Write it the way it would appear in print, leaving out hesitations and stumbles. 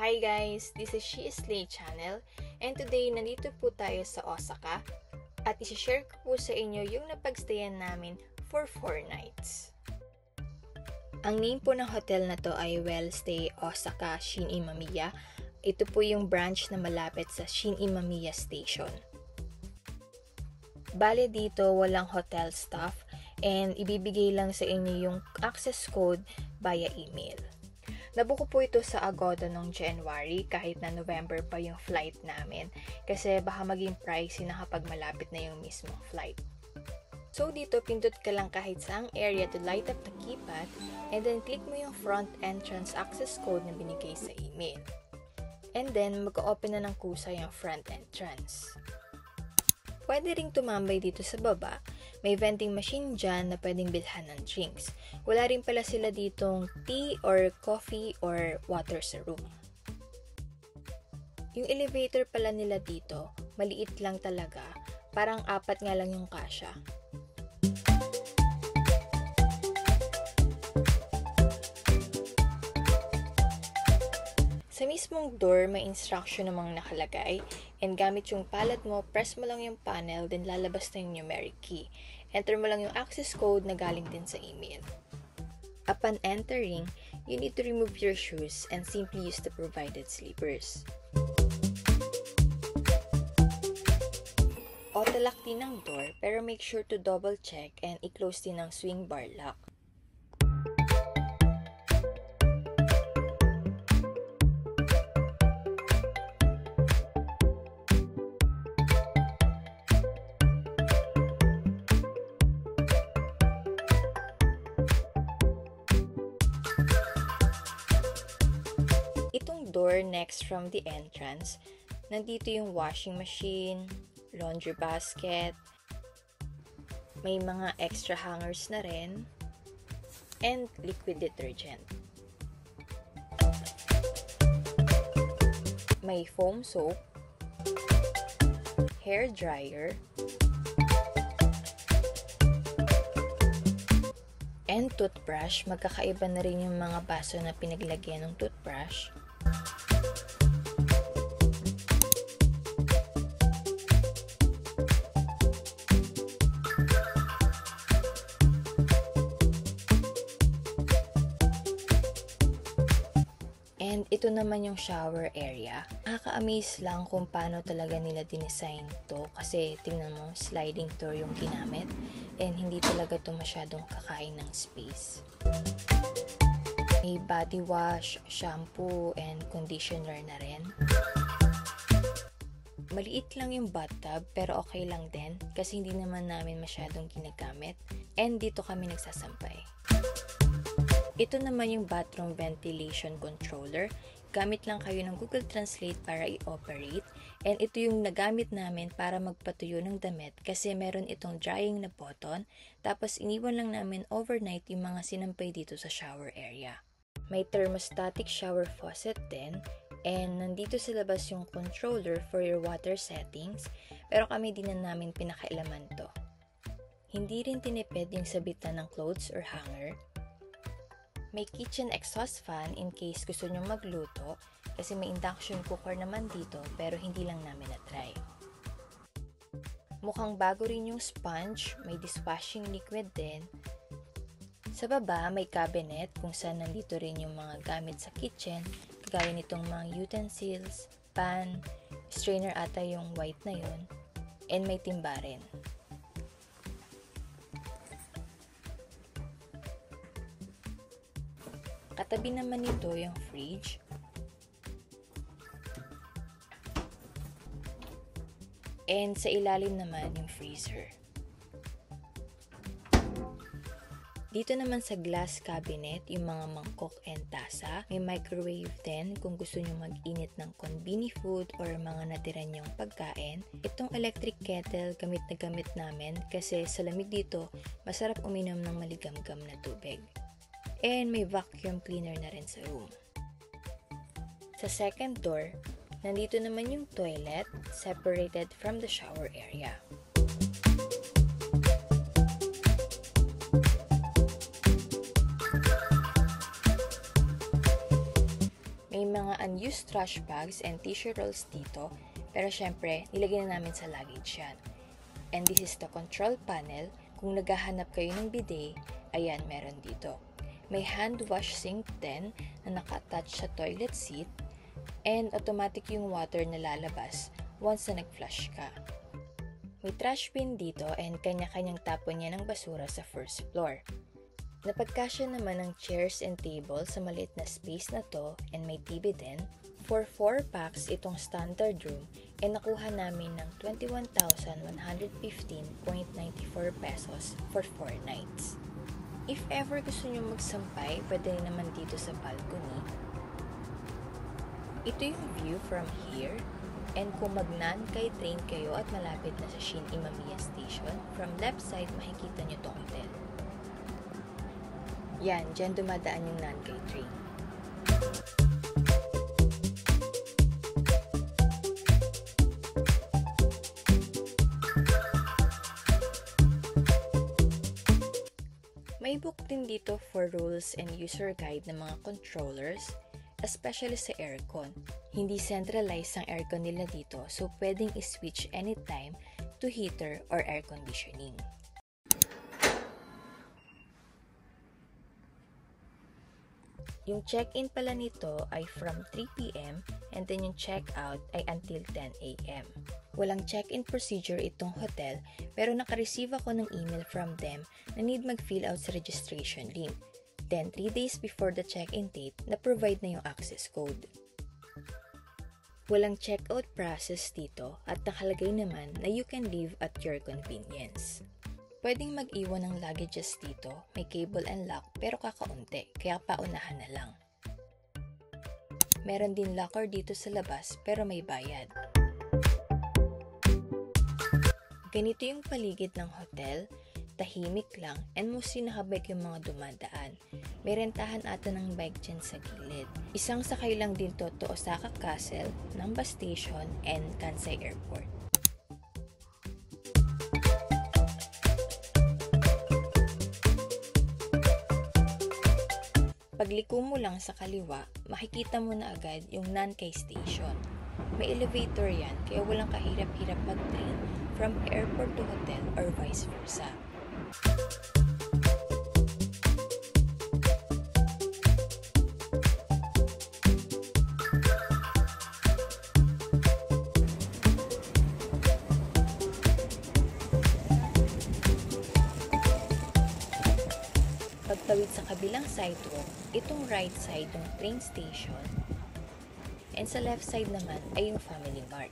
Hi guys, this is She is Slay channel and today nandito po tayo sa Osaka at isi-share ko po sa inyo yung napagstayan namin for 4 nights. Ang name po ng hotel na to ay Wellstay Osaka Shin Imamiya. Ito po yung branch na malapit sa Shin Imamiya Station. Bale dito walang hotel staff and ibibigay lang sa inyo yung access code via email. Nabuko po ito sa Agoda noong January kahit na November pa yung flight namin kasi baka maging pricey na kapag malapit na yung mismong flight. So dito pindot ka lang kahit saang area to light up the keypad and then click mo yung front entrance access code na binigay sa email. And then mag-open na ng kusa yung front entrance. Pwede ring tumambay dito sa baba. May vending machine dyan na pwedeng bilhan ng drinks. Wala rin pala sila ditong tea or coffee or water sa room. Yung elevator pala nila dito, maliit lang talaga. Parang 4 nga lang yung kasya. Sa mismong door, may instruction namang nakalagay and gamit yung palad mo, press mo lang yung panel, then lalabas na yung numeric key. Enter mo lang yung access code na galing din sa email. Upon entering, you need to remove your shoes and simply use the provided slippers. Auto-lock din ng door pero make sure to double check and i-close din ng swing bar lock. Itong door next from the entrance, nandito yung washing machine, laundry basket, may mga extra hangers na rin, and liquid detergent. May foam soap, hair dryer, and toothbrush. Magkakaiba na rin yung mga baso na pinaglagyan ng toothbrush. And ito naman yung shower area. Nakaka-amaze lang kung paano talaga nila dinesign to kasi tingnan mo, sliding door yung ginamit and hindi talaga to masyadong kakain ng space. May body wash, shampoo, and conditioner na rin. Maliit lang yung bathtub pero okay lang din kasi hindi naman namin masyadong ginagamit and dito kami nagsasampay. Ito naman yung bathroom ventilation controller. Gamit lang kayo ng Google Translate para i-operate. And ito yung nagamit namin para magpatuyo ng damit kasi meron itong drying na button. Tapos iniwan lang namin overnight yung mga sinampay dito sa shower area. May thermostatic shower faucet din. And nandito sa labas yung controller for your water settings. Pero kami din na namin pinakailaman to. Hindi rin tinipid yung sabitan ng clothes or hanger. May kitchen exhaust fan in case gusto nyo magluto kasi may induction cooker naman dito pero hindi lang namin na-try. Mukhang bago rin yung sponge, may dishwashing liquid din. Sa baba may cabinet kung saan nandito rin yung mga gamit sa kitchen kagaya nitong mga utensils, pan, strainer ata yung white na yun, and may timba rin. Katabi naman nito yung fridge. And sa ilalim naman yung freezer. Dito naman sa glass cabinet, yung mga mangkok and tasa. May microwave din kung gusto nyo mag-init ng conbini food or mga natira nyong pagkain. Itong electric kettle, gamit na gamit namin kasi sa lamig dito, masarap uminom ng maligamgam na tubig. And may vacuum cleaner na rin sa room. Sa second door, nandito naman yung toilet separated from the shower area. May mga mga unused trash bags and tissue rolls dito, pero syempre, nilagay na namin sa luggage yan. And this is the control panel. Kung naghahanap kayo ng bidet, ayan, meron dito. May hand wash sink din na naka-attach sa toilet seat, and automatic yung water na lalabas once na nag-flush ka. May trash bin dito and kanya-kanyang tapon niya ng basura sa first floor. Napagkasya naman ng chairs and table sa maliit na space na to, and may TV din. For 4 packs itong standard room, and nakuha namin ng 21,115.94 pesos for 4 nights. If ever gusto nyo magsampay, pwede rin naman dito sa balcony. Ito yung view from here, and kung mag-Nankay train kayo at malapit na sa Shin Imamiya Station, from left side makikita nyo tong hotel. Yan, dyan dumadaan yung Nankay train. May book din dito for rules and user guide ng mga controllers, especially sa aircon. Hindi centralized ang aircon nila dito, so pwedeng i-switch anytime to heater or air conditioning. Yung check-in pala nito ay from 3 p.m. and then yung check-out ay until 10 a.m. Walang check-in procedure itong hotel, pero naka-receive ako ng email from them na need mag-fill out sa registration link. Then 3 days before the check-in date, na-provide na yung access code. Walang check-out process dito at nakalagay naman na you can leave at your convenience. Pwedeng mag-iwan ng luggages dito, may cable and lock pero kakaunti, kaya paunahan na lang. Meron din locker dito sa labas pero may bayad. Ganito yung paligid ng hotel, tahimik lang and mostly nakabike yung mga dumadaan. May rentahan ata ng bike dyan sa gilid. Isang sakay lang din to Osaka Castle, Namba Station, and Kansai Airport. Pagliko mo lang sa kaliwa, makikita mo na agad yung Nankay Station. May elevator yan, kaya walang kahirap-hirap mag-train from airport to hotel or vice versa. Pagtawid sa kabilang sidewalk, itong right side yung train station, and sa left side naman ay yung Family Mart.